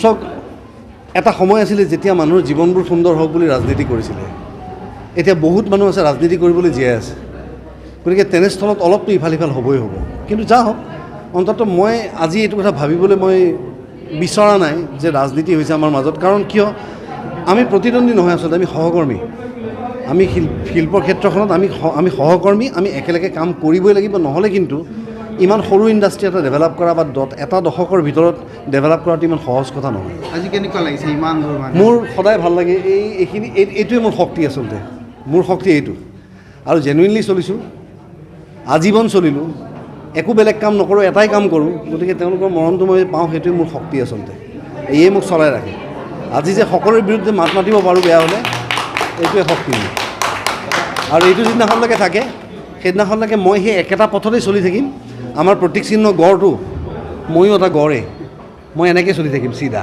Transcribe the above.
চাওক এটা সময় আছিলে যেতিয়া মানুহৰ জীৱনবোৰ সুন্দৰ হওক বুলি ৰাজনীতি কৰিছিলে এতিয়া বহুত মানুহ আছে ৰাজনীতি কৰিবলৈ জীয়াই আছে গতিকে তেনেস্থলত অলপতো ইফাল সিফাল হ'বই হ'ব কিন্তু যা হওক অন্ততঃ মই আজি এইটো কথা ভাবিবলৈ মই বিচৰা নাই যে ৰাজনীতি হৈছে আমাৰ মাজত কাৰণ কিয় আমি প্ৰতিদ্বন্দ্বী নহয় আচলতে আমি সহকৰ্মী আমি শিল্পৰ ক্ষেত্ৰখনত আমি সহকৰ্মী আমি একেলগে কাম কৰিবই লাগিব নহ'লে কিন্তু ইমান সৰু ইণ্ডাষ্ট্ৰি এটা ডেভেলপ কৰা বা এটা দশকৰ ভিতৰত ডেভেলপ কৰাটো ইমান সহজ কথা নহয় আজি কেনেকুৱা লাগিছে ইমান দূৰ মোৰ সদায় ভাল লাগে এইটোৱে মোৰ শক্তি আচলতে মোৰ শক্তি এইটো আৰু জেনুইনলি চলিছোঁ আজীৱন চলিলোঁ একো বেলেগ কাম নকৰোঁ এটাই কাম কৰোঁ গতিকে তেওঁলোকৰ মৰণটো মই পাওঁ সেইটোৱে মোৰ শক্তি আচলতে এয়ে মোক চলাই ৰাখে আজি যে সকলোৰে বিৰুদ্ধে মাত মাতিব পাৰোঁ বেয়া হ'লে এইটোৱে শক্তি মোৰ আৰু এইটো যিদিনাখনলৈকে থাকে সেইদিনাখনলৈকে মই সেই একেটা পথতেই চলি থাকিম আমাৰ প্ৰতীক চিহ্ন গড়টো ময়ো এটা গড়ে মই এনেকৈ চলি থাকিম চিধা